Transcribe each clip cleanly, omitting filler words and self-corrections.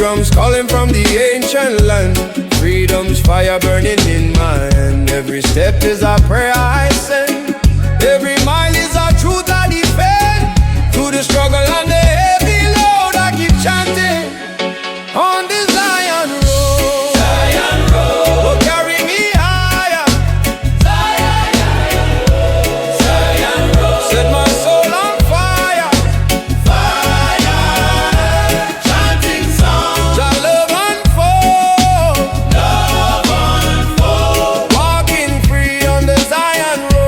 drums calling from the ancient land. Freedom's fire burning in my hand. Every step is a prayer I send. Every mile is a truth I defend. Through the struggle and the heavy load I keep chanting. On the Zion road, Zion road, oh carry me higher. Zion road, Zion road, set my soul on fire. Fire, chanting songs, Jah love unfold, walking free on the Zion road.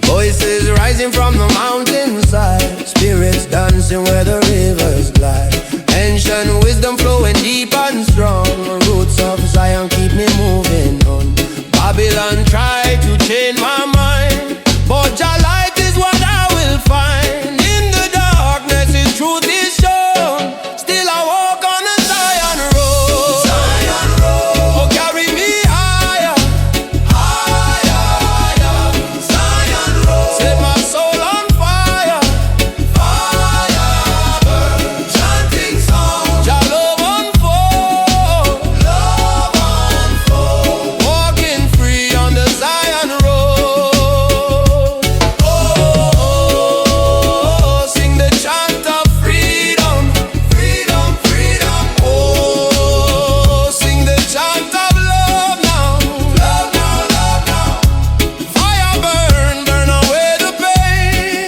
Voices rising from the mountainside, spirits dancing where the rivers glide. Ancient wisdom flowing deep and strong. Roots of Zion keep me moving on. Babylon tried to change my mind, but Jah light is what I will find. In the darkness His truth is shown. Still I walk on the Zion road. Zion road, oh carry me higher. Higher, Zion road, set my soul on fire. Fire, burn, chanting songs, Jah love unfold, walking free on the Zion road. Oh, sing the chant of freedom, freedom, freedom. Oh, sing the chant of love now, love now, love now. Fire burn, burn away the pain,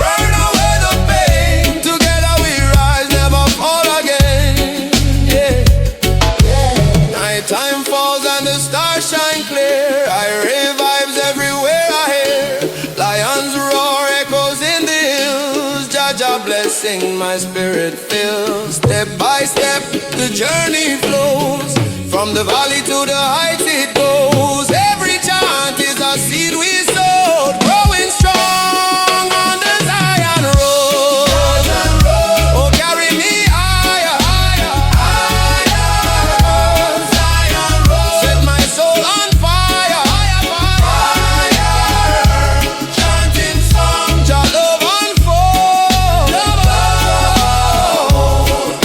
burn away the pain. Together we rise, never fall again. Yeah. Night time falls and the stars shine clear. I revives everywhere I hear. Lions roar, echoes in the hills. Jah blessing my spirit fills. Step by step the journey flows. From the valley to the heights it goes. Every chant is a seed we sowed, growing strong on the Zion road. Oh carry me higher, higher, higher. Zion road, set my soul on fire. Fire, chanting songs, Jah love unfold,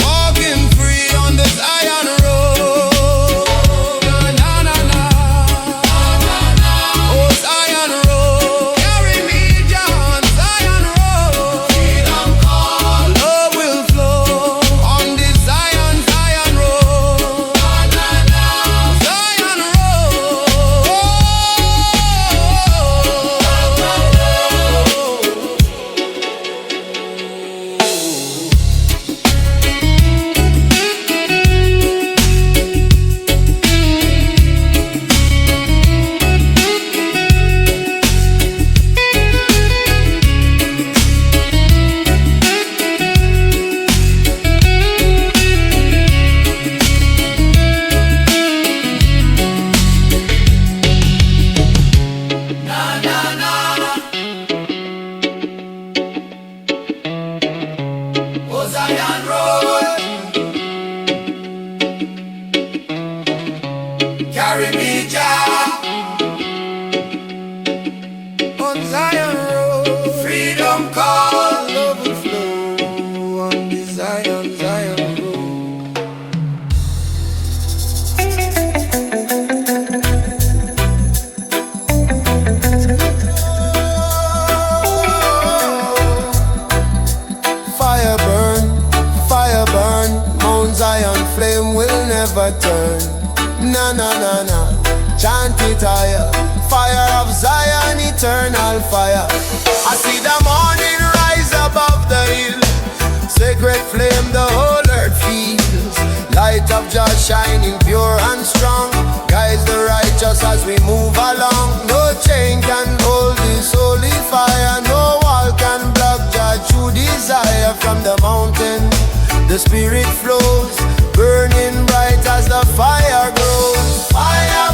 walking free on the Zion road. Na na na, oh Zion road, carry me down Zion road. Freedom call, love will flow on this Zion, Zion road. Zion road, carry me Jah on Zion road. Freedom call, love will flow on the Zion, Zion road. Fire burn, Mount Zion flame will never turn. Na na na na, chant it higher. Fire of Zion, eternal fire. I see the morning rise above the hill. Sacred flame the whole earth feels. Light of Jah shining pure and strong. Guides the righteous as we move along. No chain can hold this holy fire. No wall can block Jah true desire. From the mountain the spirit flows, burning bright as the fire grows. Fire,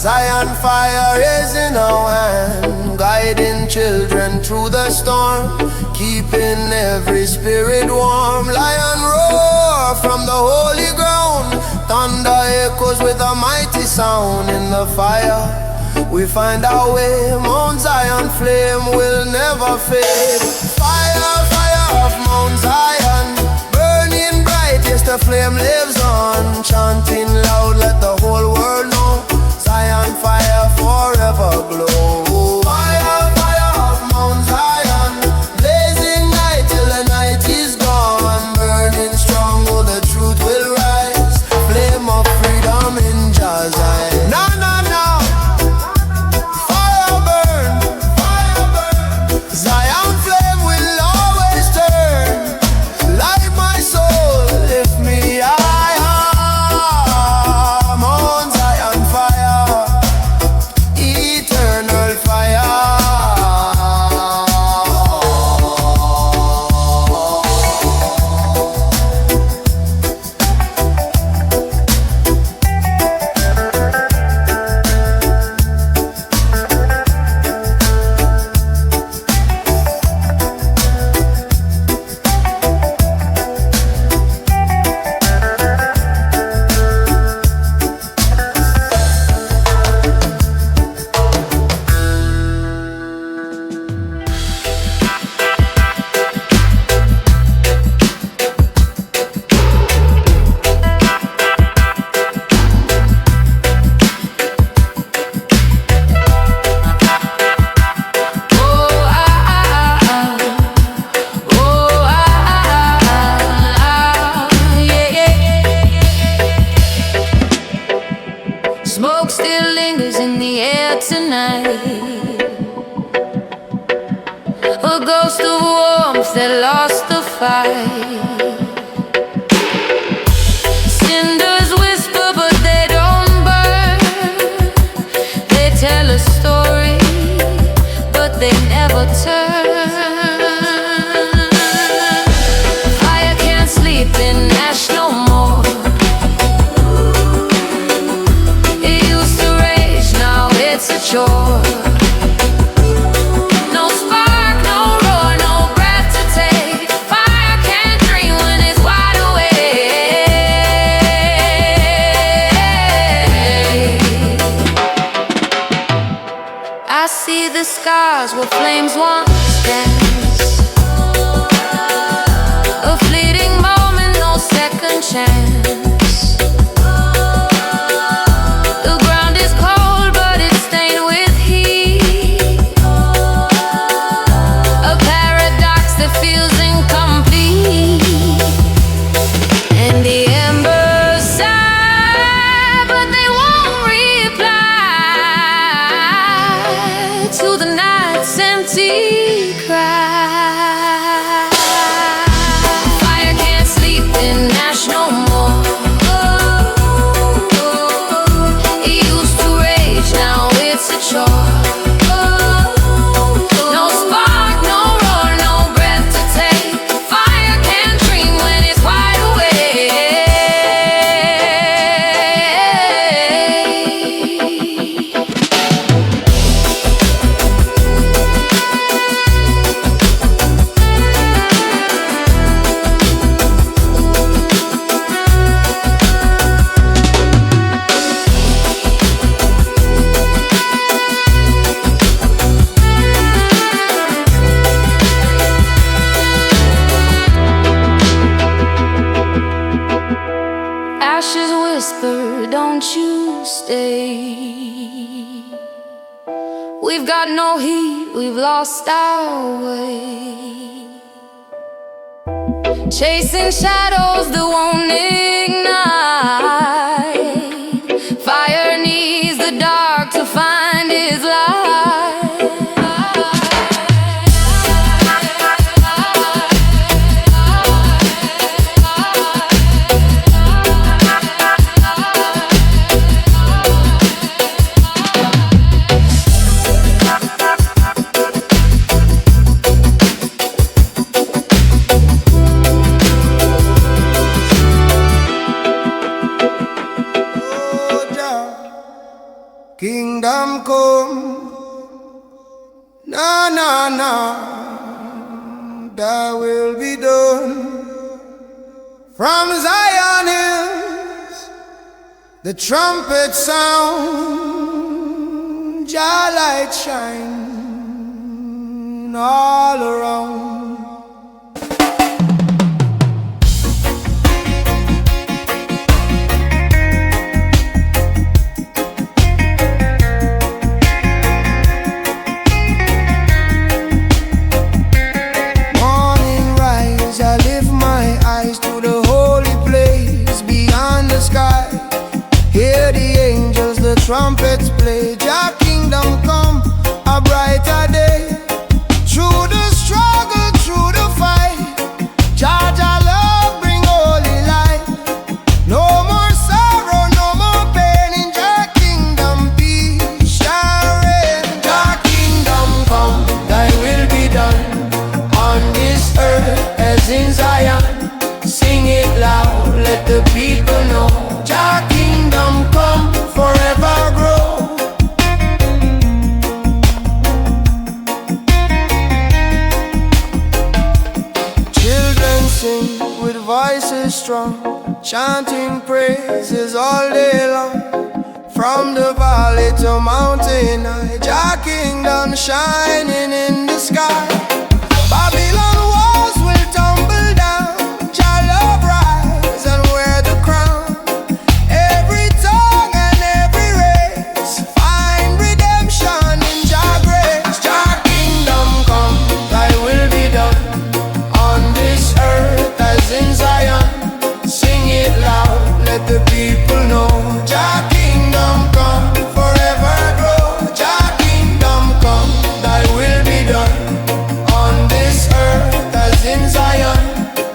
Zion fire is in our hand, guiding children through the storm, keeping every spirit warm. Lion roar from the holy ground, thunder echoes with a mighty sound. In the fire we find our way, Mount Zion flame will never fade. Fire, fire of Mount Zion, burning bright, yes the flame lives on. Chanting loud, let the whole world know, Zion fire forever glow. Fire, fire of Mount Zion, blazing night till the night is gone. Burning strong, oh the truth will rise, flame of freedom in Jah Zion. No, no, no, fire burn, Zion flame will always turn. Light my soul, lift me high, Mount Zion fire, eternal fire. Smoke still lingers in the air tonight, a ghost of warmth that lost the fight. Cinders whisper but they don't burn, they tell a story but they never turn. Fire can't sleep in ash no more. It's a chore. No spark, no roar, no breath to take. Fire can't dream when it's wide awake. I see the scars where flames once danced, a fleeting moment, no second chance. Feels incomplete, and the embers sigh, but they won't reply to the night's empty cry. Fire can't sleep in ash no more. It used to rage, now it's a chore. No spark, no roar, no breath to take. Fire can't dream when it's wide awake. Ashes whisper, don't you stay. We've got no heat, we've lost our way. Chasing shadows that won't ignite. Fire needs the dark to find its light. come. Na na na, that will be done. From Zion hills, the trumpet sound, Jah light shine all around. Trumpets play, Jah kingdom come, a brighter day. Through the struggle, through the fight, Jah love bring holy light. No more sorrow, no more pain. In Jah kingdom peace shall reign. Jah kingdom come, thy will be done, on this earth as in Zion. Sing it loud, let the people know. Jah kingdom come, forever grow. Children sing with voices strong, chanting praises all day long. From the valley to mountain high, Jah kingdom shining in the sky. Babylon walls will tumble down, Jah love rise and wear the crown. Every tongue and every race find redemption in Jah grace. Jah kingdom come, thy will be done, on this earth as in Zion. Sing it loud, let the people know. Jah kingdom come, forever grow. Jah kingdom come, thy will be done, on this earth as in Zion.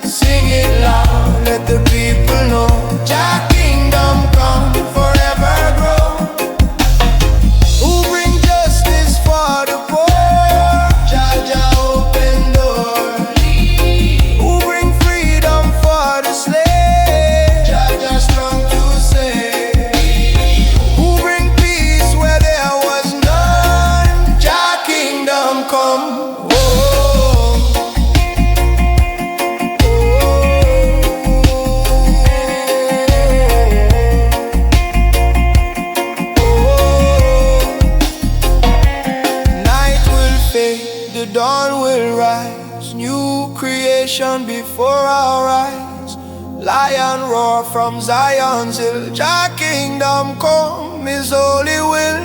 Sing it loud, let the people know. Jah kingdom come, forever grow. Who bring justice for the poor? Jah open door. Who bring freedom for the slave? Jah strong to save. Who bring peace where there was none? Jah kingdom come. Night will fade, the dawn will rise, new creation before our eyes. Lion roar from Zion's hill, Jah kingdom come, His holy will.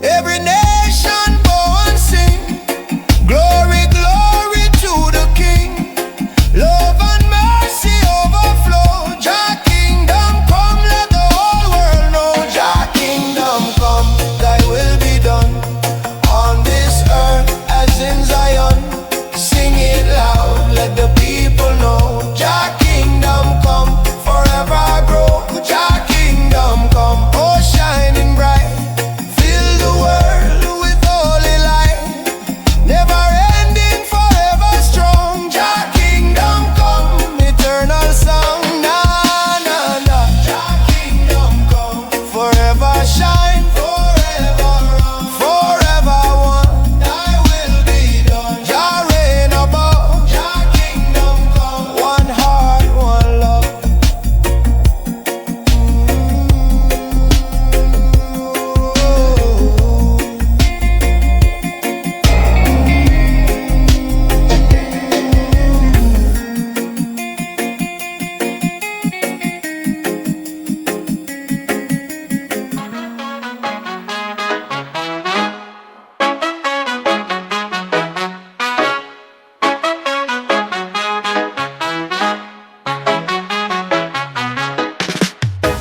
Every nation bow and sing, glory, glory to the King. Love and mercy overflow. Jah kingdom come, let the whole world know. Jah kingdom come, thy will be done, on this earth as in Zion. Sing it loud, let the people know. Jah kingdom come, forever grow. Jah kingdom come, oh shining bright, fill the world with holy light. Never ending, forever strong. Jah kingdom come, eternal song. Na na na. Jah kingdom come, forever shine, forever run, forever one. Thy will be done. Jah reign above. Jah kingdom come, one heart, one love.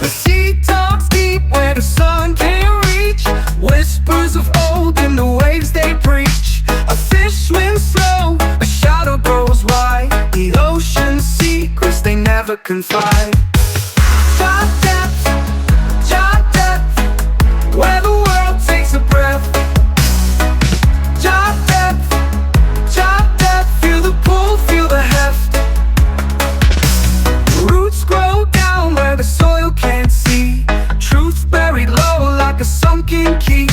The sea talks deep where the sun can't reach. Whispers of old in the waves they preach. A fish swims slow, a shadow grows wide. The ocean's secrets they never confide. Jah depth, where the world takes a breath. Jah depth, feel the pull, feel the heft. Roots grow down where the soil can't see. Truth buried low like a sunken key.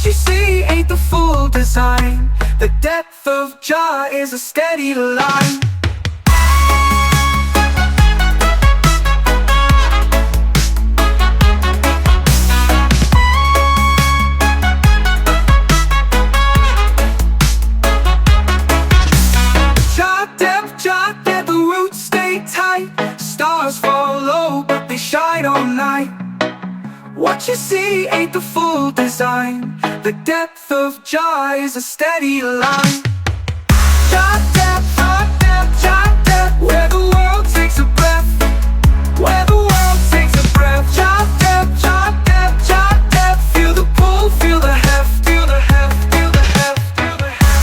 you see ain't the full design. The depth of Jah is a steady line. JahDub, the roots stay tight. Stars fall low, but they shine all night. What you see ain't the full design. The depth of Jah is a steady line. JahDub, JahDub, JahDub, where the world takes a breath. Where the world takes a breath. JahDub, JahDub, JahDub, feel the pull, feel the heft, feel the heft, feel the heft, feel the heft.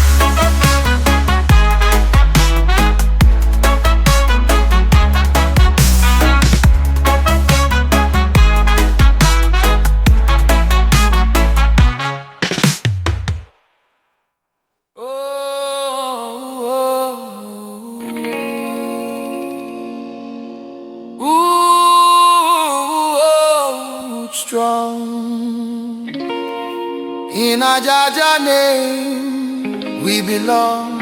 Strong in a Jah name we belong.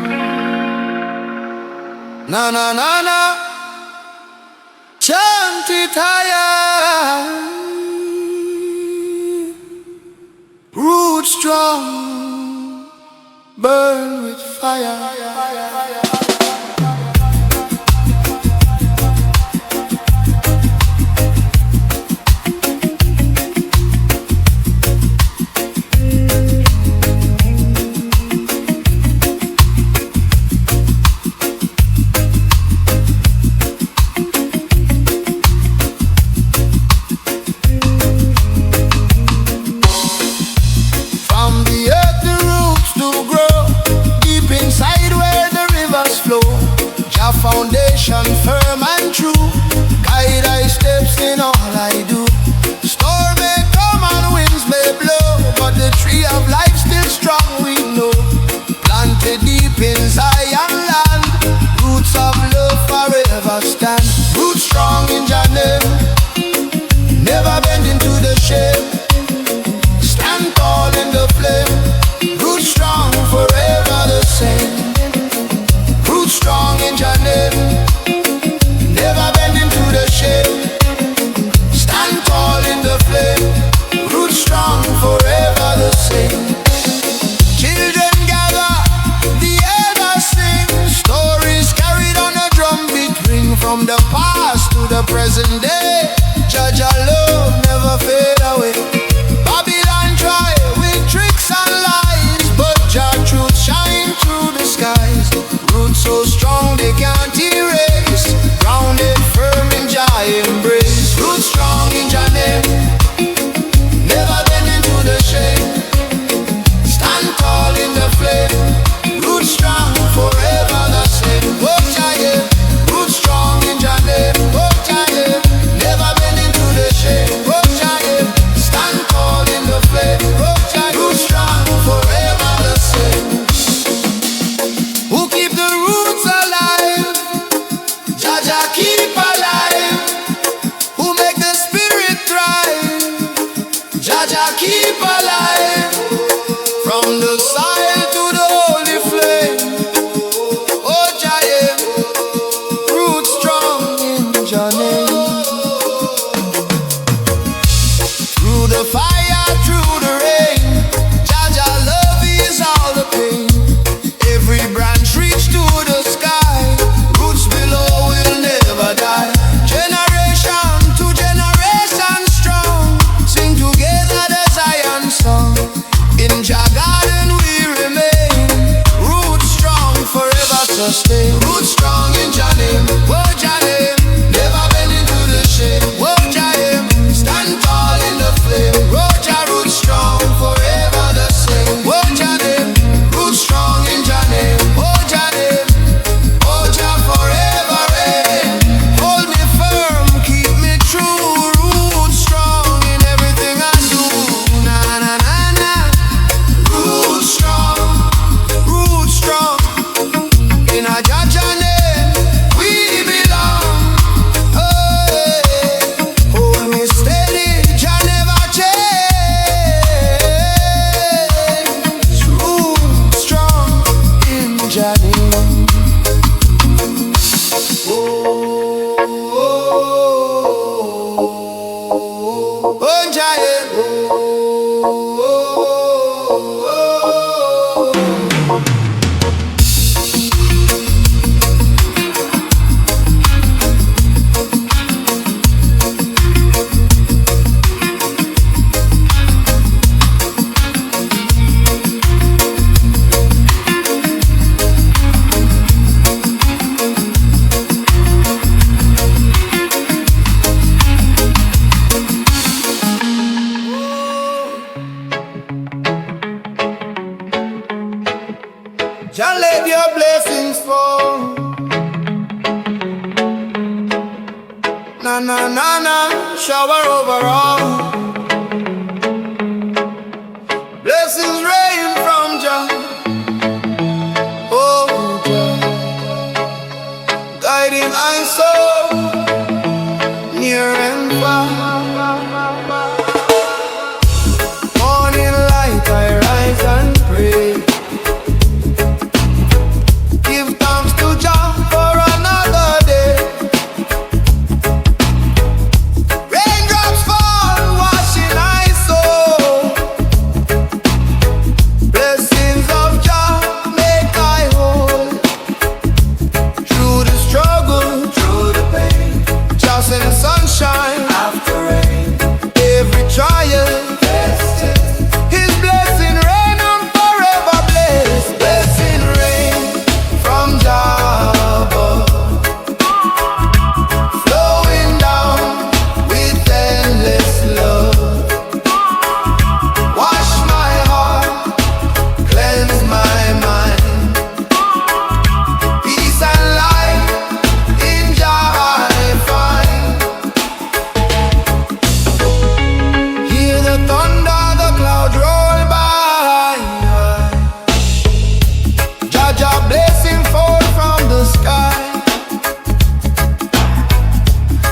Na na na na, chant it higher. Root strong, burn with fire. Foundation firm and true, guide I steps in all I do. Storm may come and winds may blow, but the tree of life still strong we know. Planted deep in Zion land, roots of love forever stand. Roots strong in Jah name, never bend into the shame. Stand tall in the flame, roots strong forever the same. Roots strong in Jah name, never bend into the shame. Stand tall in the flame, roots strong forever the same. Children gather, the elders sing. Stories carried on a drumbeat ring, from the past to the present day. Jah love never fade away. Babylon try with tricks and lies, but Jah truth shine through the skies. Roots so strong they can't erase, grounded firm in Jah embrace. Roots strong in Jah name, never bend into the shame. Stand tall in the flame, roots strong forever the same. Oh Jah yeah, roots strong in Jah name. Oh Jah yeah, never bend into the shame. Oh Jah yeah, stand tall in the flame. Oh Jah, roots strong forever the same. Who keep the roots alive? Jah keep alive. Who make the spirit thrive? Jah keep alive. From the soil to the holy flame. Oh Jah yeah, roots strong in Jah name. Through the fire, through the rain, Jah love is all the pain. Every branch reach to the sky, roots below will never die. Generation to generation strong, sing together the Zion song. In Jah garden we remain, roots strong forever sustain. Roots strong in Jah name, oh Jah name, never bend into the shame. Oh Jah name, stand tall in the flame. Oh Jah, roots strong forever the same. Oh Jah name, roots strong in Jah name. Oh Jah name, oh Jah forever reign. Hold me firm, keep me true. Roots strong in everything I do. Na na na na. Roots strong, roots strong. In a Jah name we belong. Jah let your blessings fall. Na na na na, shower over all. Blessings rain from Jah. Oh Jah, guiding my soul near and far. Morning light, I rise and pray. Give thanks to Jah for another day. Raindrops fall, washing my soul. Blessings of Jah make I whole. Through the struggle, through the pain, Jah send sunshine after rain. Every trial, His blessing rain on forever blessed. Blessing rain from JahDub, flowing down with endless love. Wash my heart, cleanse my mind. Peace and light in Jah I find. Hear the thunder, the clouds roll by. Jah blessing fall from the sky.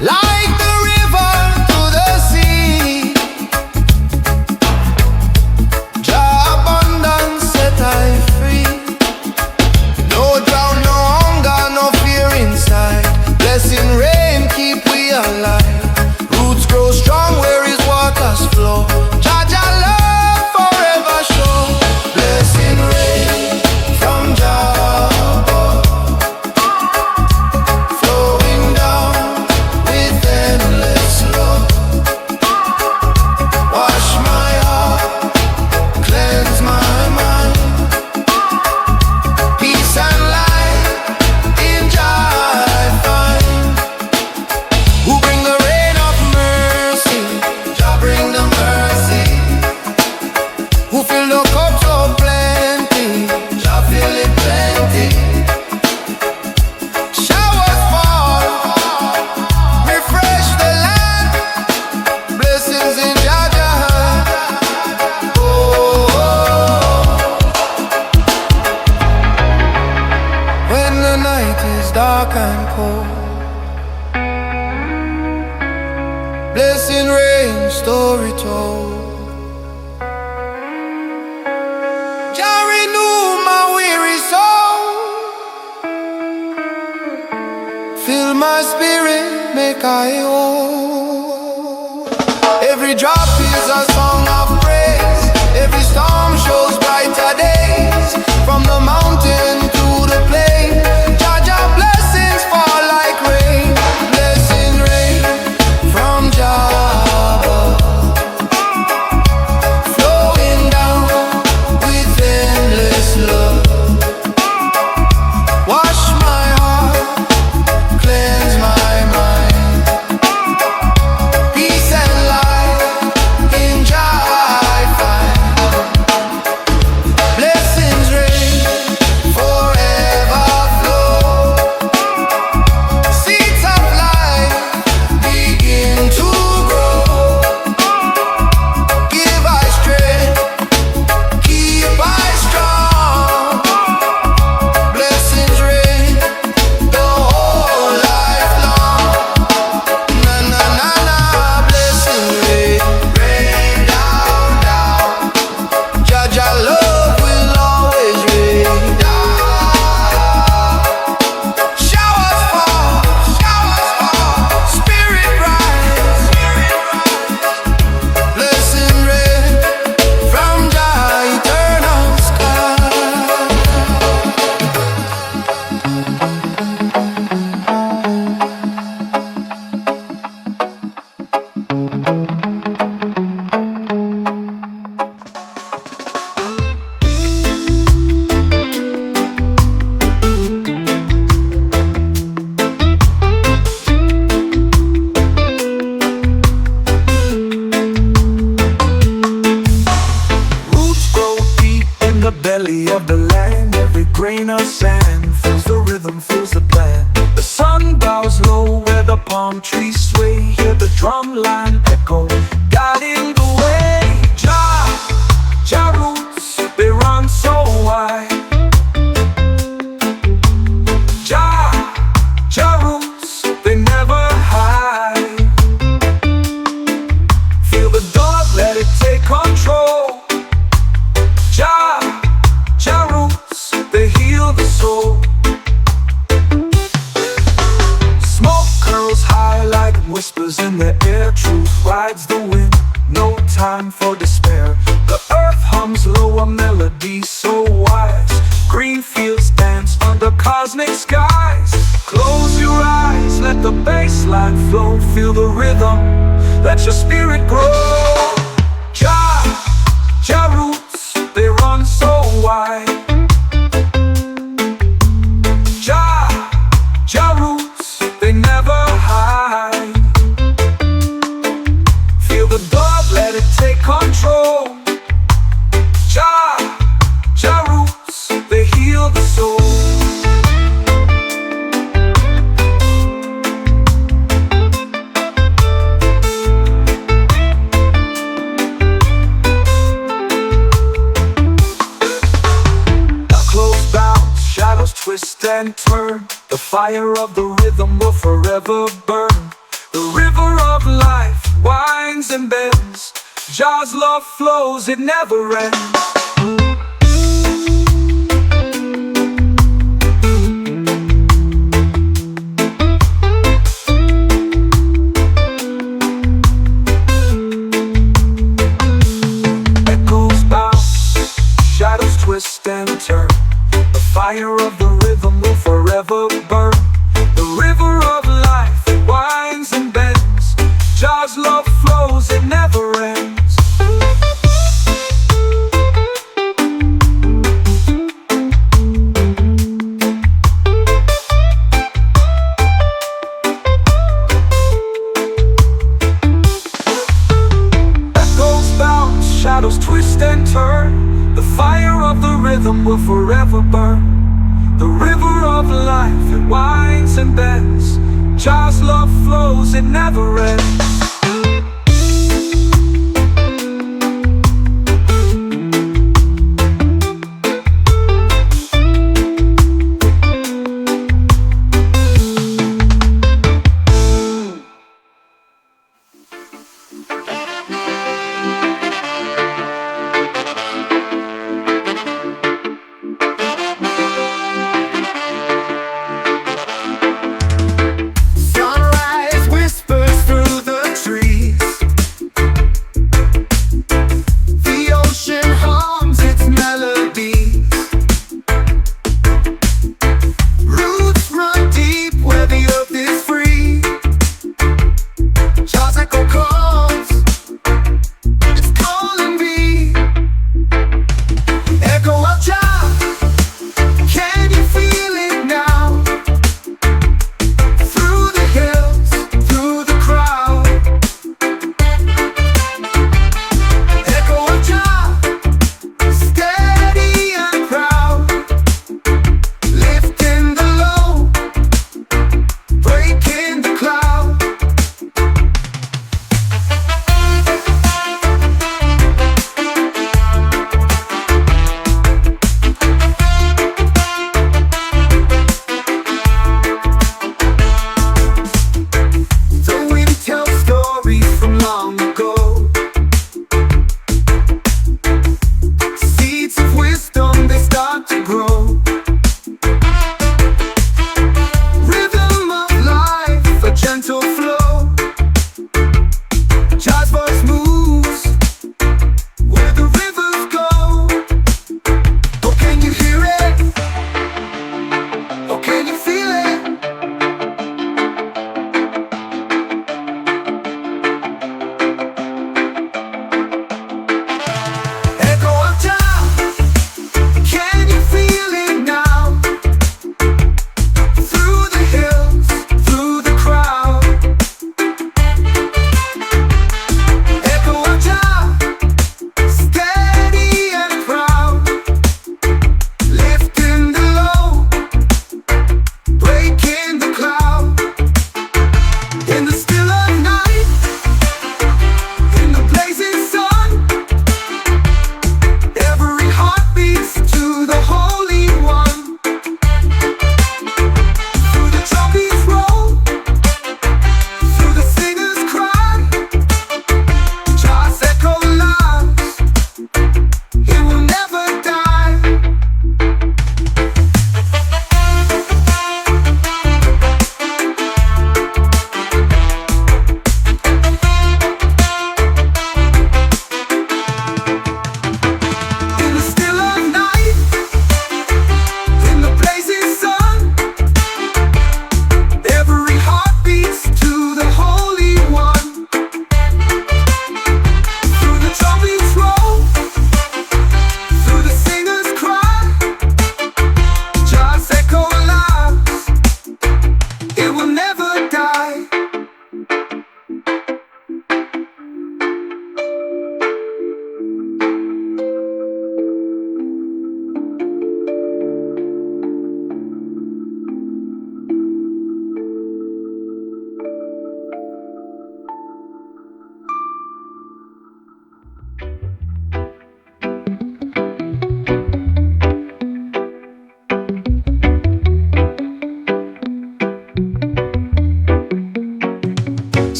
Like the river to the sea, Jah abundance set I free. No drought, no hunger, no fear inside. Blessing rain keep we alive. Roots grow strong where His waters flow. Jah love forever show. Blessing rain from JahDub, flowing down with endless love. Wash my heart, cleanse my mind. Peace and light in Jah I find. Who bring the rain of mercy? Jah bring the mercy. Who fill the cup so plenty? Jah fill it plenty. Showers fall, refresh the land. Blessings in Jah hand. Oh, when the night is dark and cold, blessing rain, story told. Jah renew my weary soul. Fill my spirit, make I whole. Every drop is a song of praise. Every storm shows brighter days. From the mountain to the plain, Jah blessings fall like rain. Blessing rain from JahDub, flowing down with endless love. Wash my heart, cleanse my mind. despair. The earth hums low, a melody so wise. Green fields dance under cosmic skies. Close your eyes, let the bass line flow. Feel the rhythm, let your spirit grow. Jah roots, they run so wide. Jah roots, they never hide. Feel the dub, let it take control. Jah roots, they heal the soul. Twist and turn, the fire of the rhythm will forever burn. The river of life winds and bends. Jah's love flows, it never ends. Echoes bounce, shadows twist and turn. The fire of the rhythm will forever burn. The river of life, it winds and bends. Jah's love flows, it never ends. Echoes bounce, shadows twist and turn. The fire of the rhythm will forever burn. The river of life, it winds and bends. Jah's love flows, it never ends. Sunrise whispers through the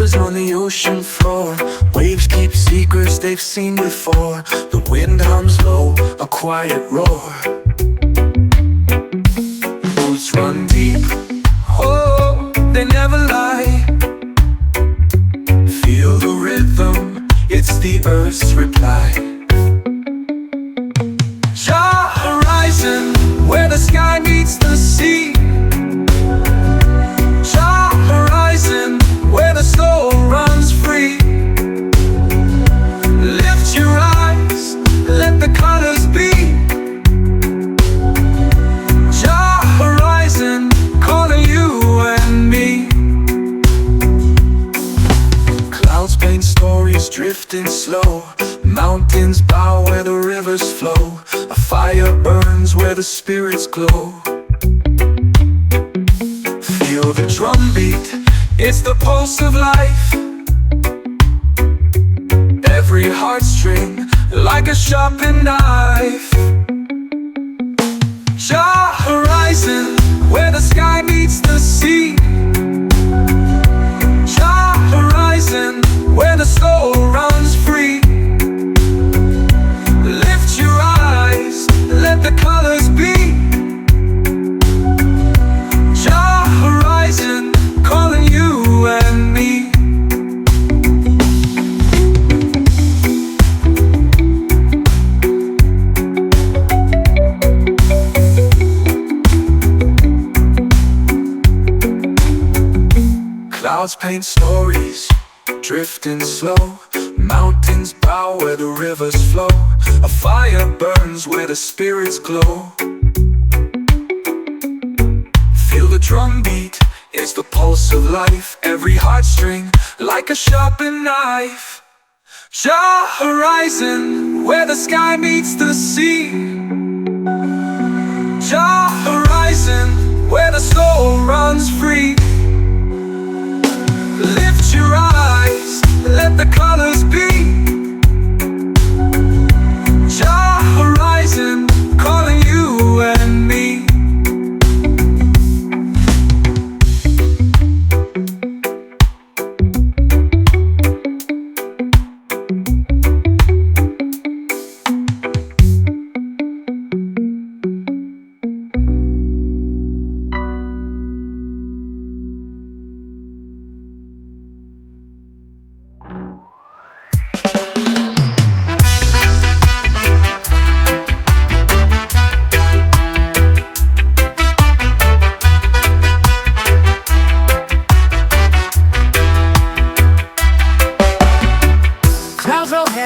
whispers on the ocean floor. Waves keep secrets they've seen before. The wind hums low, a quiet roar. Roots run deep, oh, they never lie. Feel the rhythm, it's the earth's reply. Jah horizon, where the sky meets the sea. Jah horizon, where the soul runs free. Lift your eyes, let the colors be. Jah horizon, calling you and me. Clouds paint stories drifting slow. Mountains bow where the rivers flow. A fire burns where the spirits glow. Feel the drumbeat, it's the pulse of life. Every heartstring like a sharpened knife. Jah horizon, where the sky meets the sea. Jah horizon, where the soul runs free. Lift your eyes, let the colors be. Jah horizon, calling you and me. Clouds paint stories, drifting slow. Mountains bow where the rivers flow. A fire burns where the spirits glow. Feel the drumbeat, it's the pulse of life. Every heartstring like a sharpened knife. Jah horizon, where the sky meets the sea. Jah horizon, where the soul runs free. Lift your eyes, let the colors be. Jah horizon, calling you and me.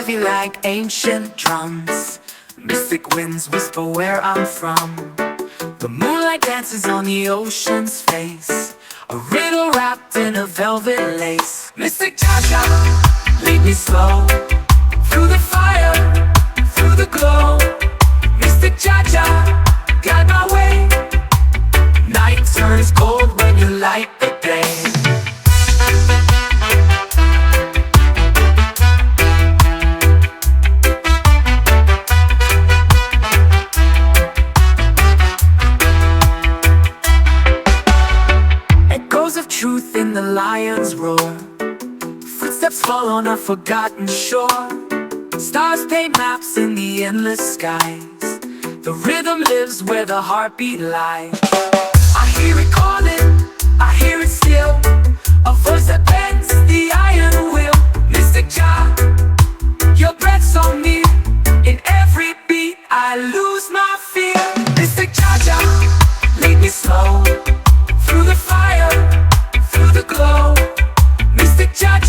Like ancient drums, mystic winds whisper where I'm from. The moonlight dances on the ocean's face, a riddle wrapped in a velvet lace. Mystic Jah, lead me slow through the fire, through the glow. Mystic Jah, guide my way. Night turns gold when you light the day. Truth in the lion's roar. Footsteps fall on a forgotten shore. Stars paint maps in the endless skies. The rhythm lives where the heartbeat lies. I hear it calling, I hear it still. A voice that bends the iron will. Mystic Jah, your breath so near. In every beat I lose my fear. Mystic Jah, lead me slow through the fire, through the glow. Mystic Jah,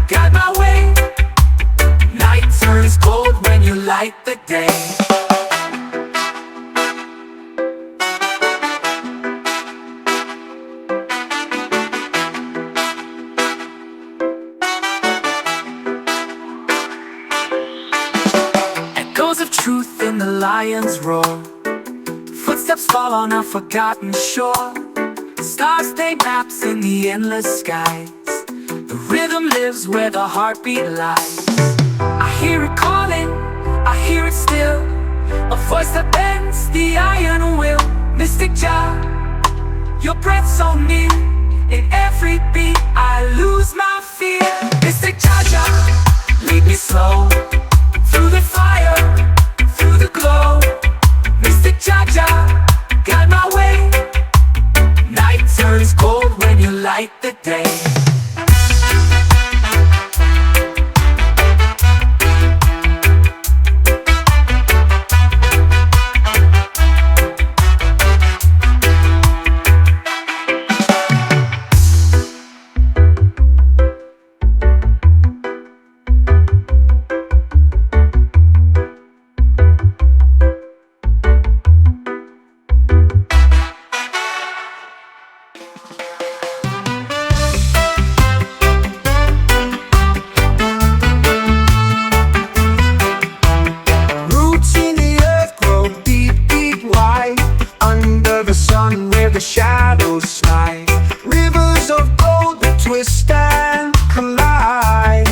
guide my way. Night turns gold when you light the day. Echoes of truth in the lion's roar. Footsteps fall on a forgotten shore. Stars paint maps in the endless skies. The rhythm lives where the heartbeat lies. I hear it calling, I hear it still. A voice that bends the iron will. Mystic Jah, your breath so near. In every beat I lose my fear. Mystic Jah, lead me slow through the fire, through the glow. Mystic Jah, guide my way. Night turns cold when you light the day. The shadows slide, rivers of gold that twist and collide.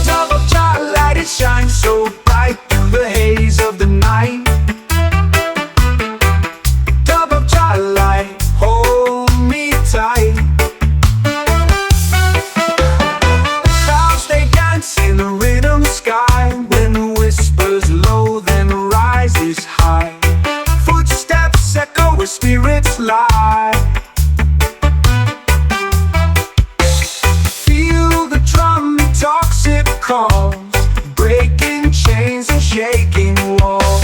Dove of Jah light, it shines so bright through the haze of the night. Dove of Jah light, hold me tight. The clouds they dance in the rhythm sky. When the whispers low, then rises high. Echo where spirits lie. Feel the drum, it talks, it calls, breaking chains and shaking walls.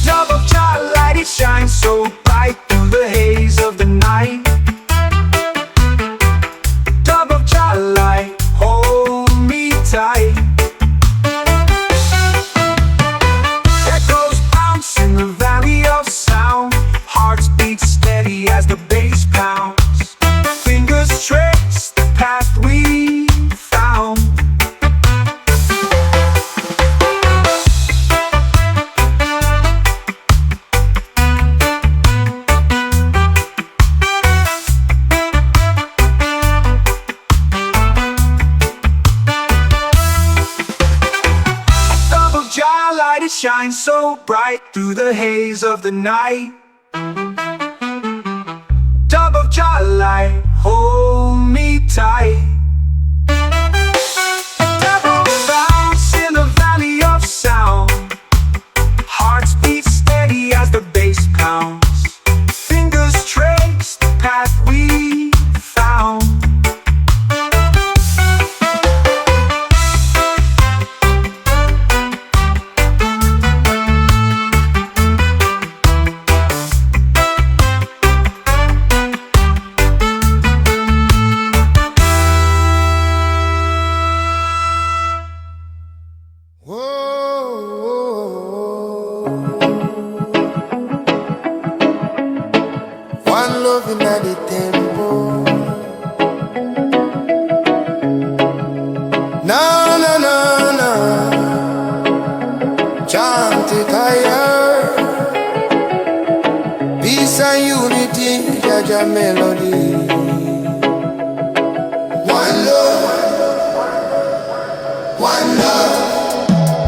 Dove of Jah light, it shines so bright through the haze of the night. Dove of Jah light, hold me tight. Echoes bounce in the valley of sound. Hearts beat steady as the bass pounds. Fingers trace the path we found. It shines so bright through the haze of the night. Dove of Jah light, hold me tight. Devil bounce in the valley of sound. Hearts beat steady as the bass pounds. Fingers trace the path we found. Loving at the tempo. No, no, no, no. Chant it higher. Peace and unity, Jah melody. One love, one love.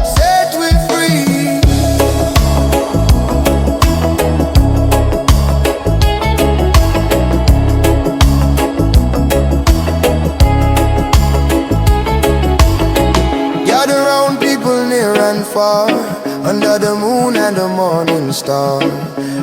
Set we free. And far, under the moon and the morning star.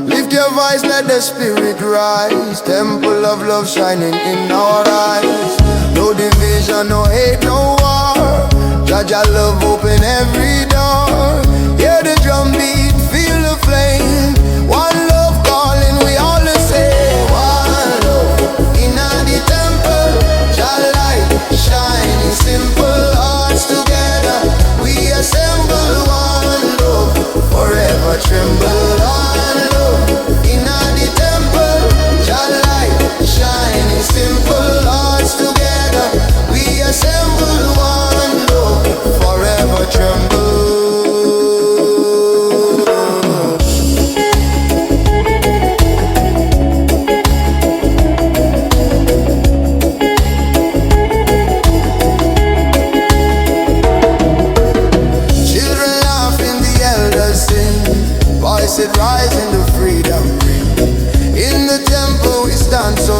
Lift your voice, let the spirit rise. Temple of love shining in our eyes. No division, no hate, no war. Jah love open every door. Hear the drum beat, feel the flame. One love calling, we all the same. One love, in the temple. Jah light, shining simple, hearts together. We assemble one love, forever tremble on love. In the temple, Jah light, shining simple, hearts together. We assemble one love, forever tremble.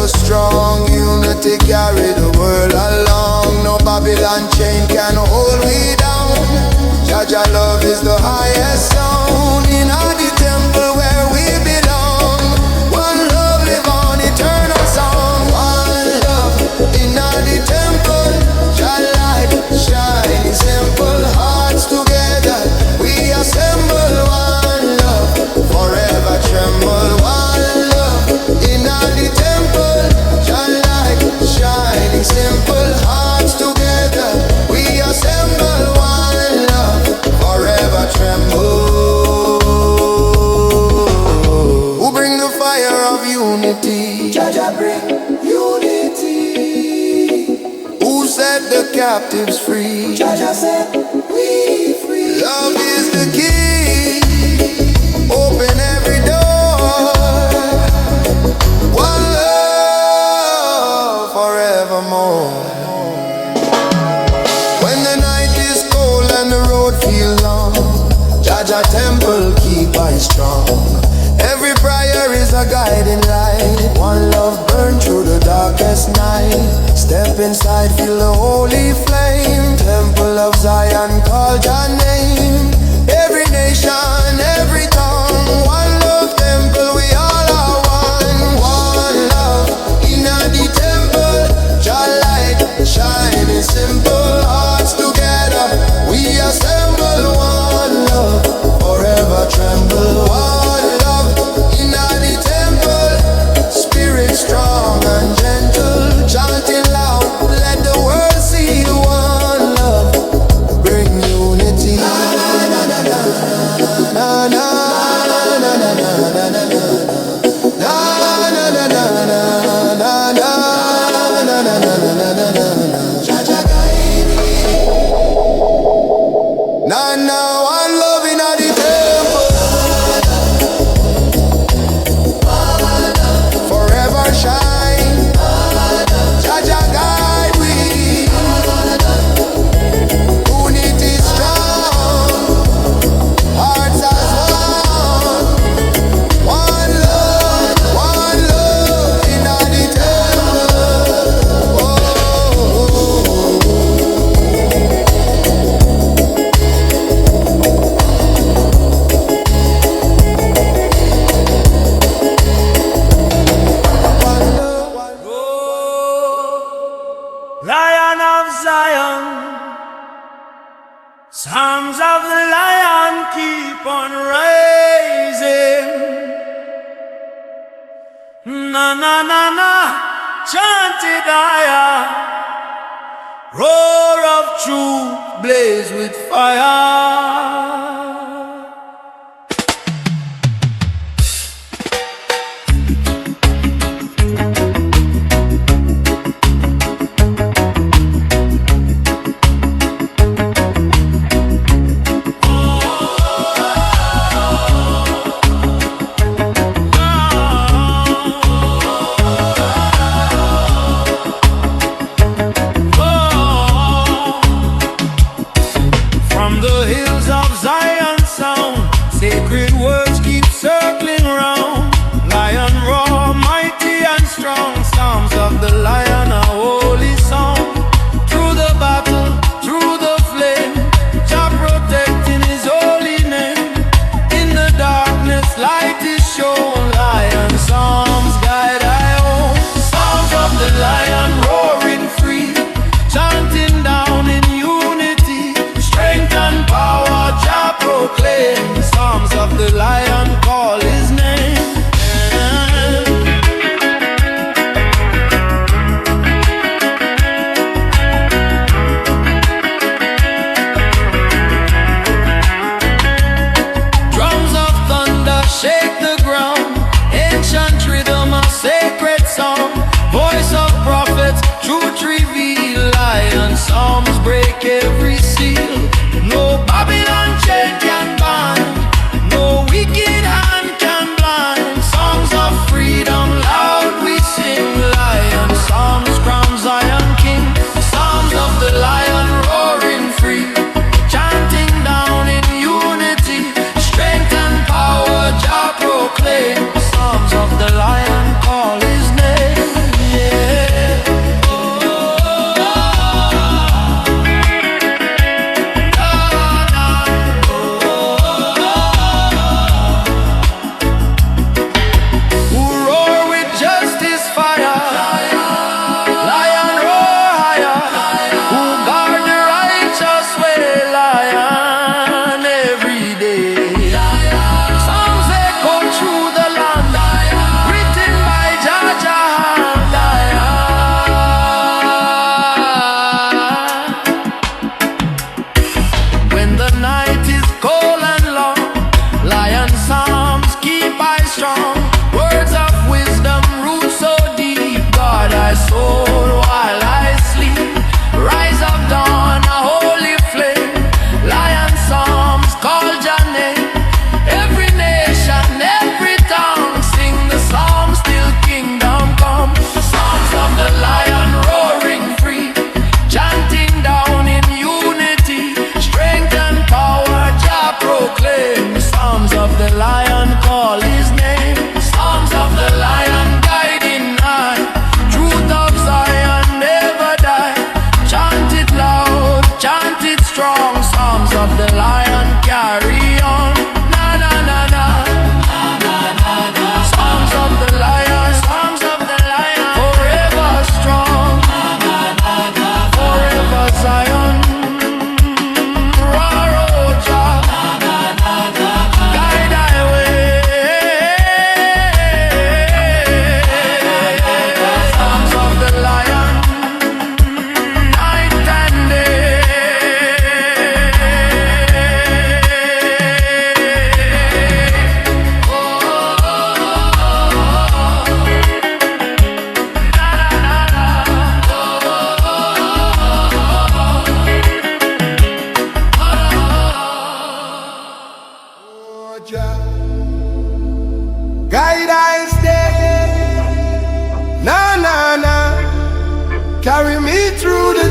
so strong. Unity carry the world along. No Babylon chain can hold we down. Jah love is the highest sound. In the temple where we belong, one love live on eternal song. One love in the temple. Jah light shine, simple hearts together we assemble. One love forever tremble. One love in the temple. Jah light shining, simple hearts together we assemble. One love forever tremble. Who bring the fire of unity? Jah bring unity. Who set the captives free? Jah set we free. Love is the key. Open every door. One love forevermore. When the night is cold and the road feels long, Jah temple keep I strong. Every prayer is a guiding light. One love burn through the darkest night. Step inside, feel the holy flame. Temple of Zion, call Jah name. Every nation, every tongue. One love temple, we all are one. One love in the temple. Jah light shining, simple hearts together we assemble. One love forever tremble. One love in the temple. Spirit strong and gentle, chanting loud, let the world see. One love bring unity. Na na na na na na na na na na na. Now one love in the temple. Forever shine. Jah guide we. Unity strong. Hearts as one. One love in the temple. Oh. Lion of Zion, songs of the lion keep on rising. Na na na na, chanted higher. Roar of truth blaze with fire. From the hills of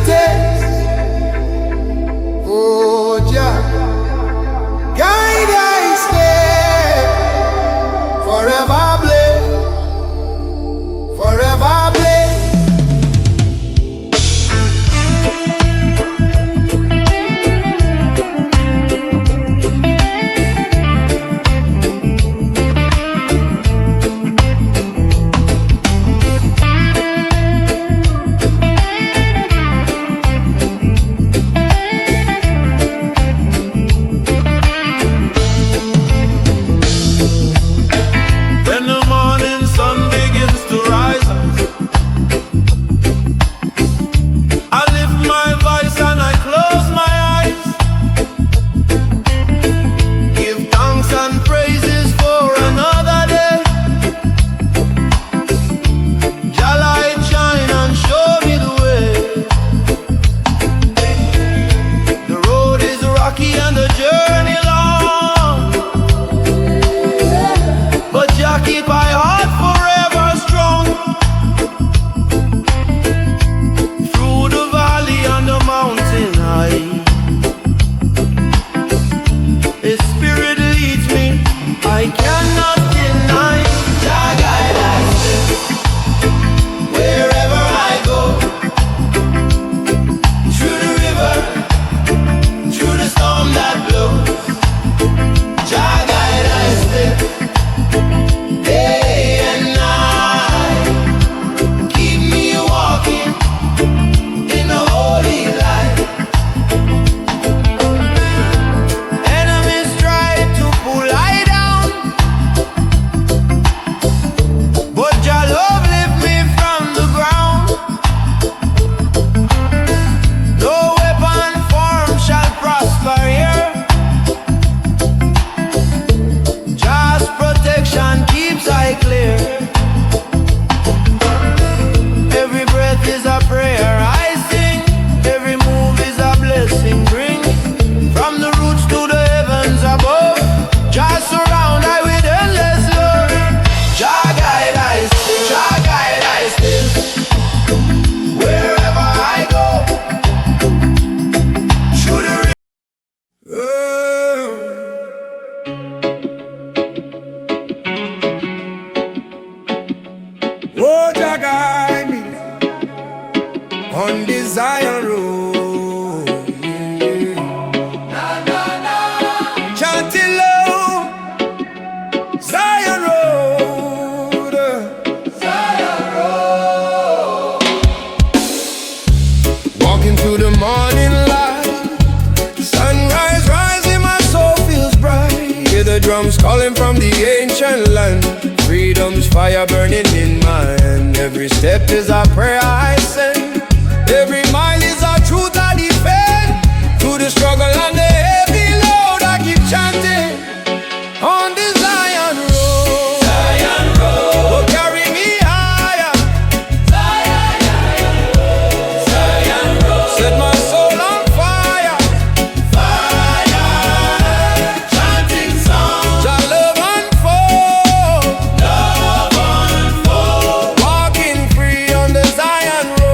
taste. Oh, Jah, guide I stay. Forever blessed, forever blessed. When the morning sun begins to rise, I lift my voice and I close my eyes. Give thanks and praises for another day. Jah light shine and show me the way. The road is rocky and the journey long, but Jah keep my heart forever strong. Through the valley and the mountain high, His spirit leads me, I cannot deny. Jah guide I stay, wherever I go. Through the river, through the storm that blows. Jah guide I stay, day and night. Keep me walking in the holy light. Enemies try to pull I down, but Jah love lift me from the ground. No weapon formed shall prosper here. Jah's protection keeps I clear. Every breath is a prayer I sing. Every move is a blessing bring. From the roots to the heavens above, Jah surround I with endless love. Jah guide I stay, Jah guide I stay. Wherever I go, through the river. Oh, Jah guide me on the Zion road. Chanting low, Zion road. Walking through the morning light, sunrise rising, my soul feels bright. Hear the drums calling from the ancient land. Freedom's fire burning in my hand. Every step is a prayer I send. Every mile is a truth I defend. Through the struggle and the heavy load, I keep chanting on the Zion road. Zion road, oh, carry me higher. Zion road, set my soul on fire. Fire, chanting songs. Jah love unfold, walking free on the Zion road.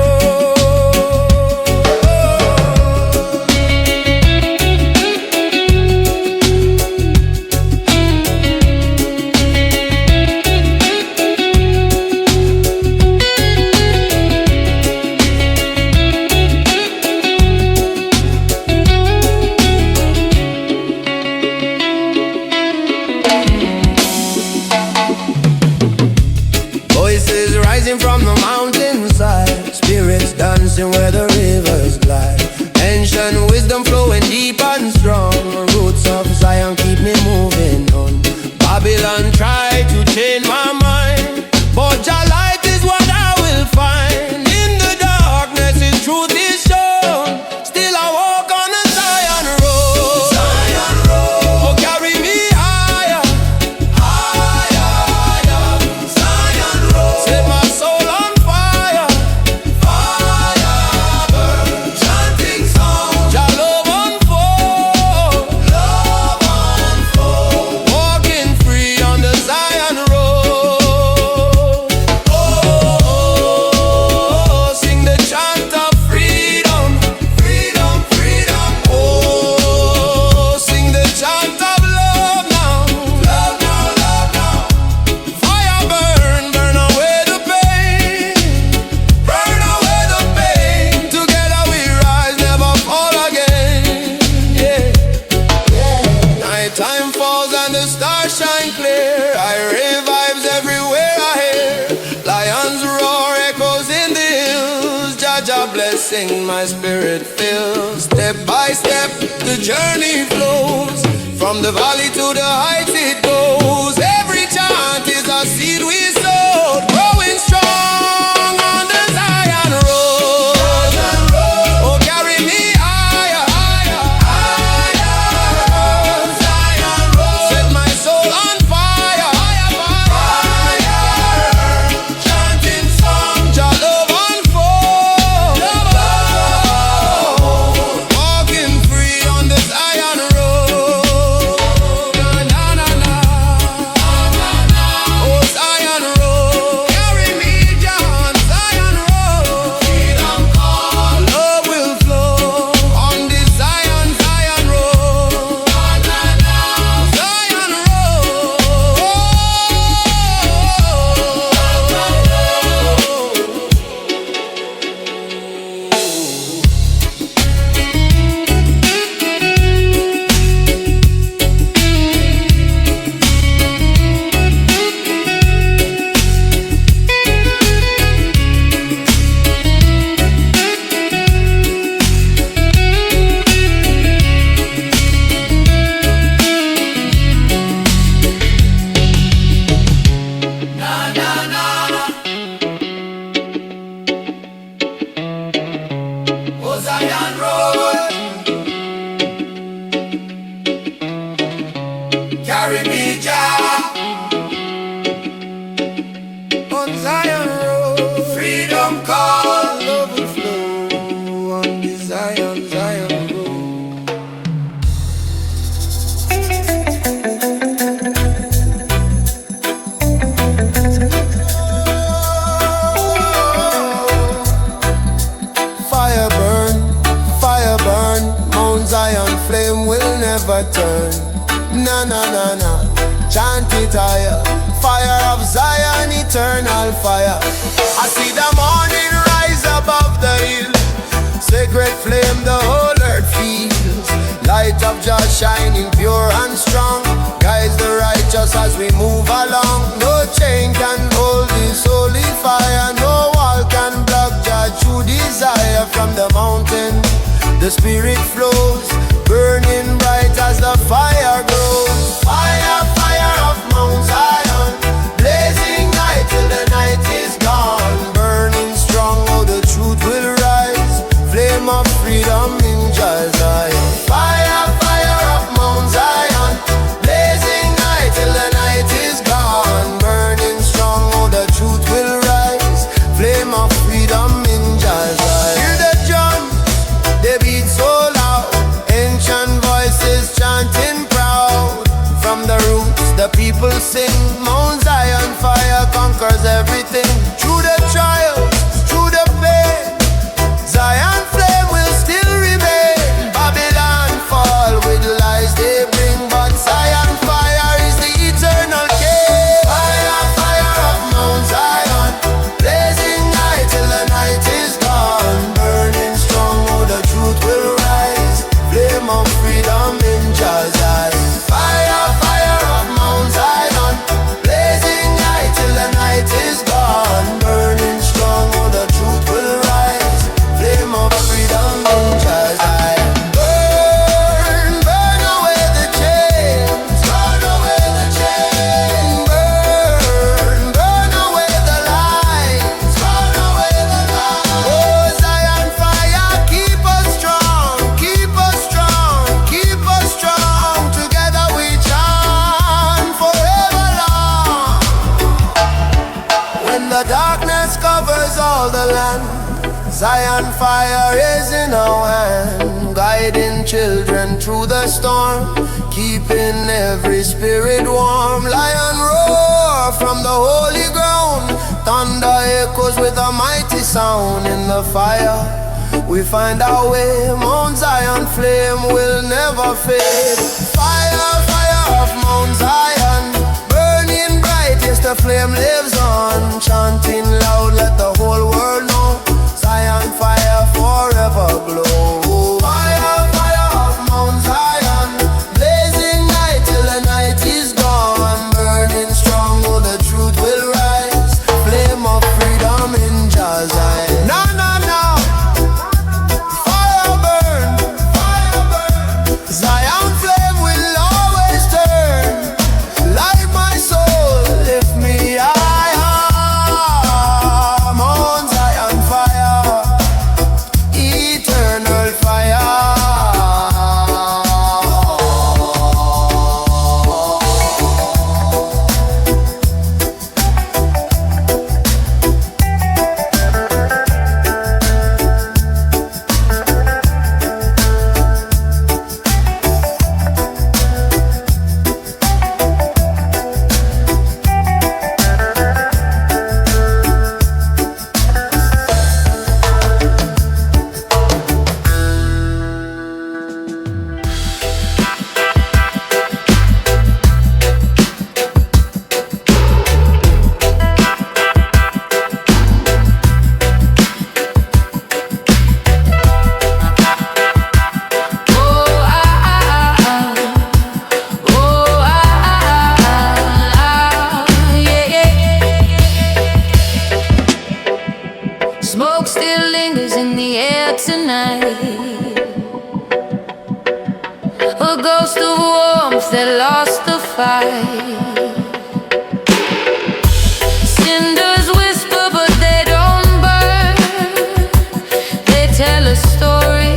Voices rising from the mountainside, spirits dancing where the rivers glide. Ancient wisdom flowing deep and strong. Roots of Zion keep me moving on. Babylon try to change my mind, but Jah light is what I will find. In the darkness His truth is shown. Still I walk on the Zion road. Zion road, oh, carry me higher. Zion road, set my soul on fire. Fire burn, chanting songs. Jah love unfold, sing, my spirit fills. Step by step, the journey flows. From the valley to the heights it goes. Every chant is a seed we sowed, growing strong on the Zion road. Oh, carry me higher, higher, higher. Zion road. Set my soul on fire, fire, fire. Chanting song, JahDub unfold. Walking free on the Zion road. Na na na. Oh, Zion road. Carry me down Zion road. Freedom call. Love will flow on this Zion, Zion road. Zion Oh, Zion road. Carry me, Jah. On Zion road. Freedom call. Love will flow on the Zion, Zion road. Fire burn, Mount Zion flame will never turn. Na na na na, chant it higher. Fire of Zion, eternal fire. I see the morning rise above the hill. Sacred flame the whole earth feels. Light of Jah shining pure and strong. Guides the righteous as we move along. No chain can hold this holy fire. No wall can block Jah true desire. From the mountain the spirit flows, burning bright as the fire grows. Fire, fire of Mount Zion, blazing night till the night is gone. Burning strong, oh the truth will rise. Flame of freedom in Jah Zion. Fire, fire of Mount Zion, blazing night till the night is gone. Burning strong, oh the truth will rise. Flame of freedom in Jah Zion. Hear the drums, they beat so loud. Ancient voices chanting proud. From the roots the people sing. Mount Zion fire conquers everything. Through the trials, through the pain, Zion flame will still remain. Babylon fall with lies they bring, but Zion fire is the eternal king. Fire, fire of Mount Zion, blazing night till the night is gone. Burning strong, oh the truth will rise. Flame of freedom in Jah Zion. Fire, fire of Mount Zion, blazing night till the night is gone. Burning strong, oh the truth will rise. Flame of freedom in Jah Zion. Burn, burn away the chains. Burn away the chains. Burn, burn away the lies. Burn away the lies. Oh Zion fire, keep us strong. Keep us strong. Keep us strong. Together we chant forever long. When the darkness covers all the land, Zion fire is in our hand, guiding children through the storm, keeping every spirit warm. Lion roar from the holy ground, thunder echoes with a mighty sound. In the fire we find our way, Mount Zion flame will never fade. Fire, fire of Mount Zion, burning bright, yes the flame lives on. Chanting loud, let the whole world know. Zion fire forever glow. Fire, fire of Mount Zion, blazing night till the night is gone. Burning strong, oh the truth will rise. Flame of freedom in Jah Zion. No, no, no. in the air tonight. A ghost of warmth that lost the fight. Cinders whisper but they don't burn. They tell a story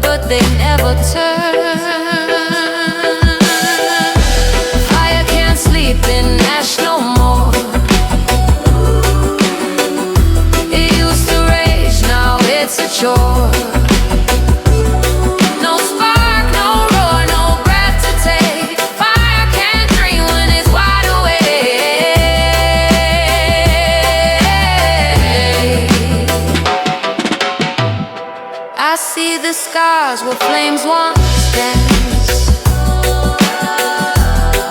but they never turn. Fire can't sleep in ash no more. It used to rage, now it's a chore. No spark, no roar, no breath to take. Fire can't dream when it's wide awake. I see the scars where flames once danced.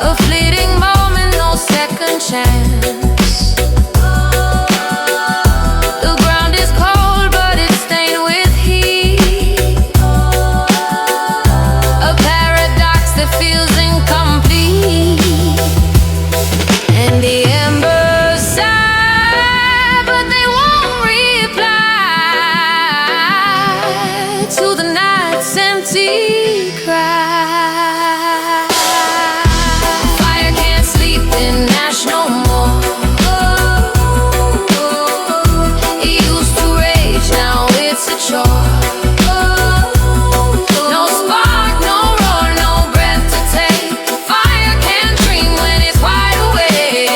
A fleeting moment, no second chance. The ground is cold but it's stained with heat. A paradox that feels incomplete. And the embers sigh but they won't reply to the night's empty cry. Fire can't sleep in ash no more. It used to rage, now it's a chore. No spark, no roar, no breath to take. Fire can't dream when it's wide awake.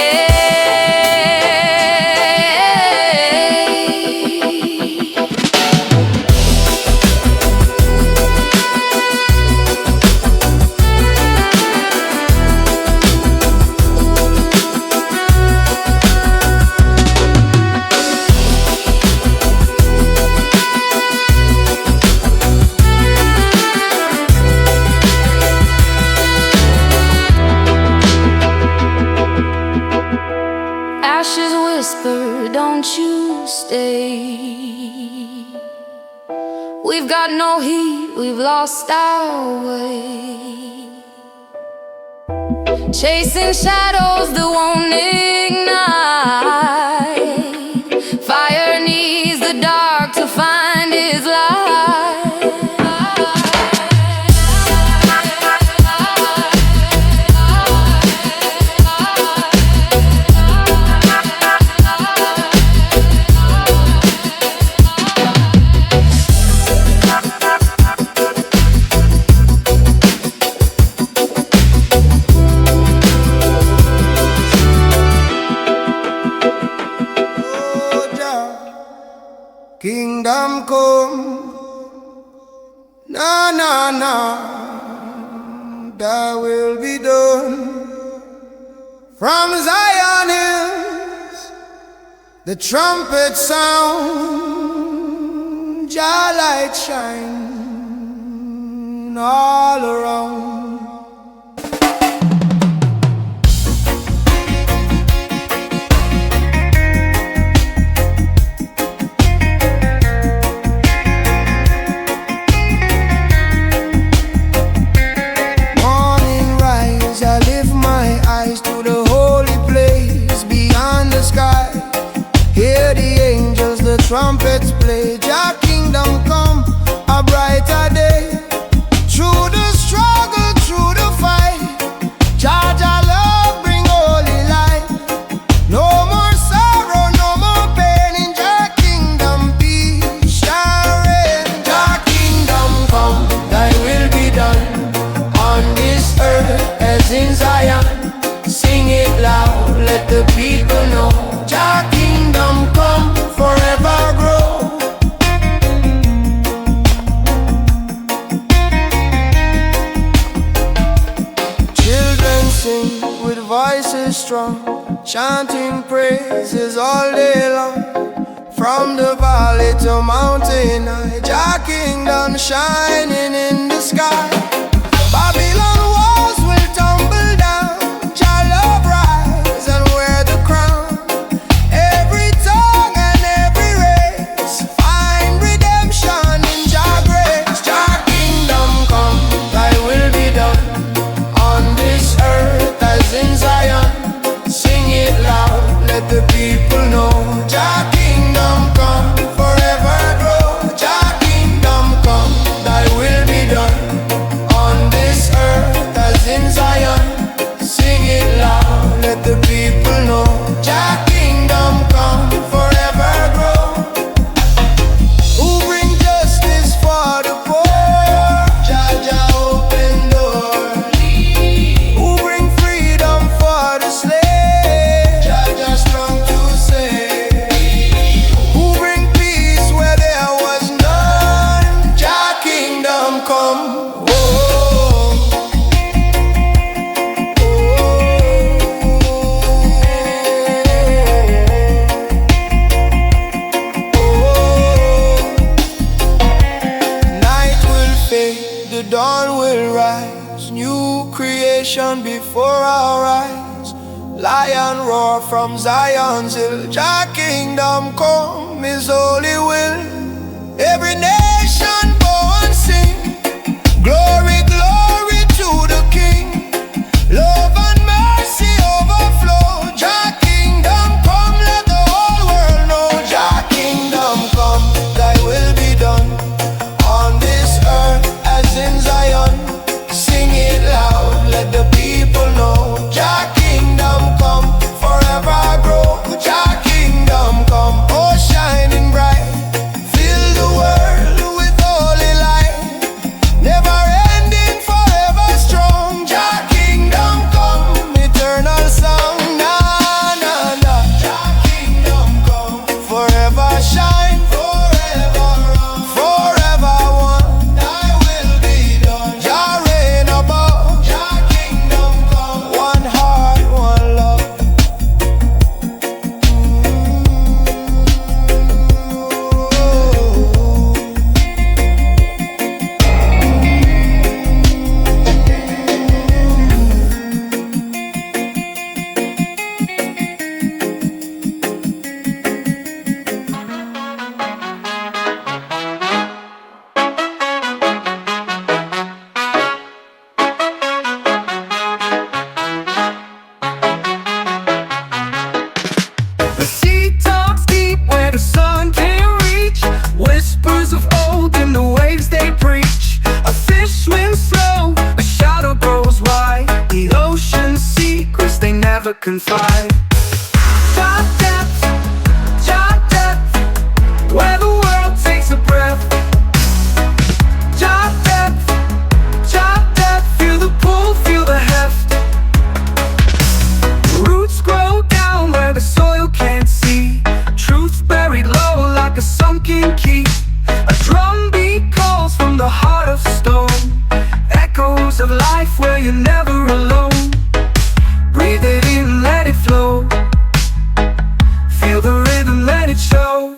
Ashes whisper, don't you stay. We've got no heat, we've lost our way. Chasing shadows that won't ignite. Fire needs the dark to find its light. Kingdom come, na na na, thy will be done. From Zion hills, the trumpet sound, Jah light shine all around. Trumpets play, Jah kingdom come, a brighter day. Through the struggle, through the fight, Jah love bring holy light. No more sorrow, no more pain. In Jah kingdom peace shall reign. Jah kingdom come, thy will be done on this earth as in Zion. Sing it loud, let the people know. Jah kingdom come, forever grow. Children sing with voices strong, chanting praises all day long. From the valley to mountain high, Jah kingdom shining in the sky. Babylon walls will tumble down, Jah love rise and wear the crown. Every tongue and every race find redemption in Jah grace. Jah kingdom come, thy will be done on this earth as in Zion. Sing it loud, let the people know. Jah kingdom come, forever nation before our eyes. Lion roar from Zion's hill. Jah kingdom come, His holy will. Every nation bow and sing. Glory, glory to the King. Love and mercy overflow. Jah kingdom come, let the whole world know. Jah kingdom come, Thy will be done on this earth as in Zion. Sing it loud, let the people know. Jah kingdom come, forever grow. Jah kingdom come, oh shining bright. Fill the world with holy light. Never ending, forever strong. Jah kingdom come, eternal song. Na na na. Jah kingdom come, forever shine, forever run, forever one. Thy will be done. Jah reign above. Jah kingdom come, one heart, one love. The sea talks deep where the sun can't reach. Whispers of old in the waves they preach. A fish swims slow, a shadow grows wide. The ocean's secrets they never confide. JahDub, where the world takes a breath. JahDub, feel the pull, feel the heft. Roots grow down where the soil can't see. Truth buried low like a sunken key. A drumbeat calls from the heart of stone. Echoes of life where you're never alone. Breathe it in, let it flow. Feel the rhythm, let it show.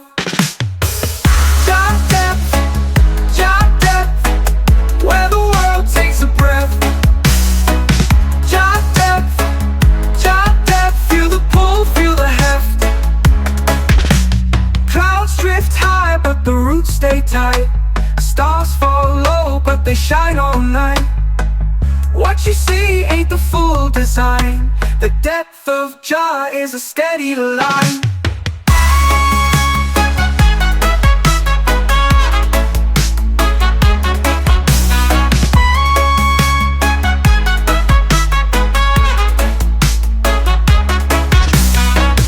JahDub, where the world takes a breath. JahDub, feel the pull, feel the heft. Clouds drift high, but the roots stay tight. Stars fall low, but they shine all night. What you see ain't the full design. The depth of Jah is a steady line.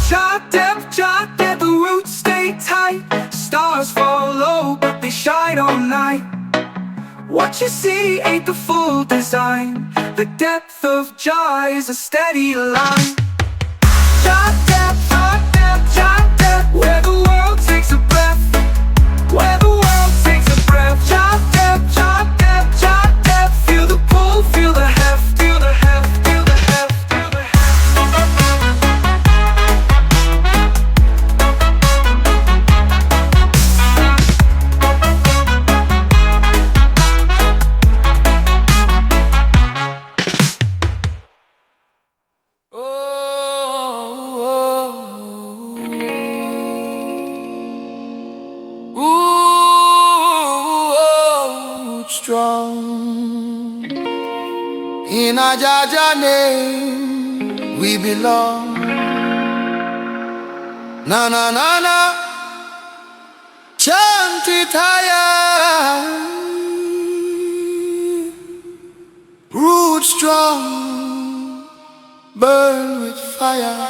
JahDub, the roots stay tight. Stars fall low, but they shine all night. What you see ain't the full design. The depth of Jah is a steady line. JahDub, where the world takes a breath. Where the world takes a breath. JahDub, feel the pull, feel the heft. Feel the heft, feel the heft, feel the heft. Strong in a Jah name we belong. Na na na na, chant it higher. Root strong, burn with fire.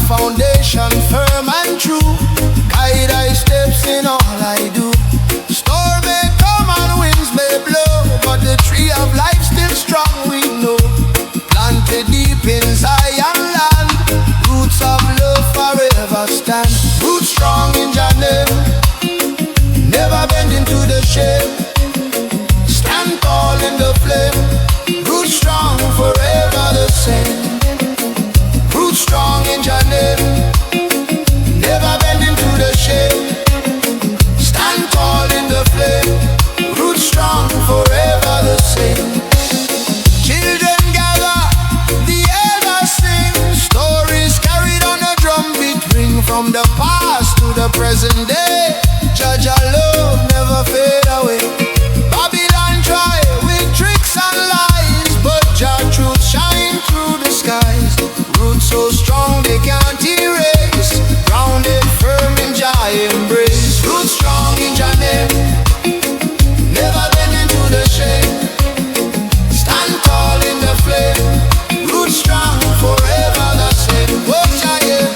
Foundation firm and true, guide I steps in all I do. Storm may come and winds may blow, but the tree of life still strong. present day. Jah love never fade away. Babylon try with tricks and lies, but Jah truth shine through the skies. Roots so strong they can't erase, grounded firm in Jah embrace. Roots strong in Jah name, never bending to the shame. Stand tall in the flame, roots strong forever the same. Oh Jah yeah,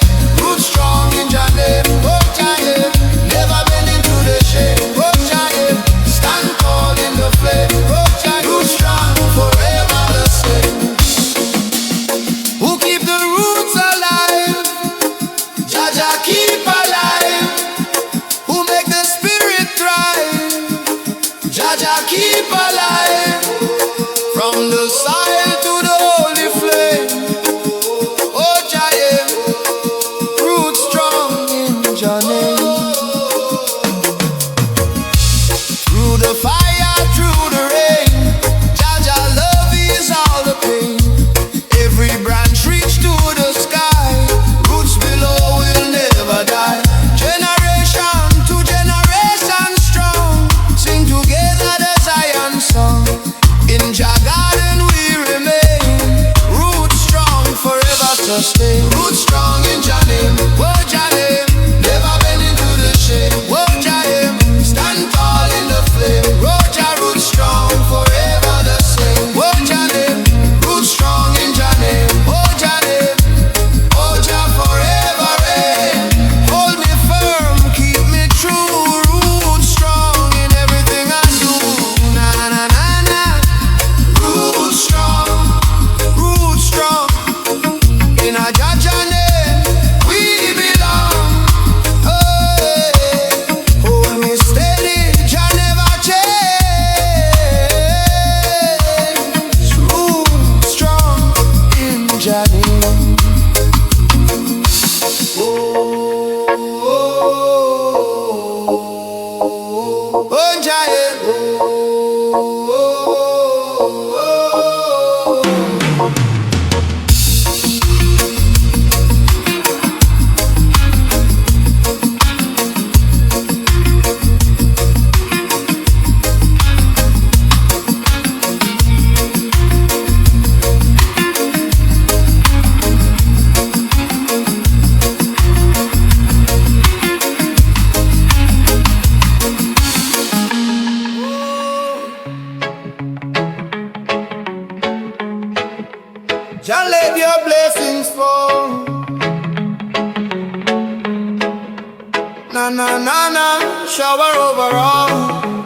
roots strong in Jah name. Oh Jah yeah, never bending to the shame. Oh Jah yeah, stand tall in the flame. Oh Jah, roots strong forever the same. Who keep the roots alive? Jah keep alive. Who make the spirit thrive? Jah keep alive. From the soil to the holy flame. Oh Jah yeah, roots strong in Jah name. Through the fire, through the rain, Jah love is all the pain. Every branch reach to the sky, roots below will never die. Generation to generation strong, sing together the Zion song. In Jah garden we remain, roots strong forever sustain. Roots strong in Jah name. Oh Jah name, never bending to the shame. Oh Jah name, stand tall in the flame. Oh Jah, roots strong forever the same. Oh Jah name, roots strong in Jah name. Oh Jah name, oh Jah forever reign. Hold me firm, keep me true. Roots strong in everything I do. Na na na na. Roots strong in a Jah name we belong. Hey, hold me steady, Jah never change. Roots strong in Jah name. Oh, Jah yeah. Jah let your blessings fall. Na na na na, shower over all.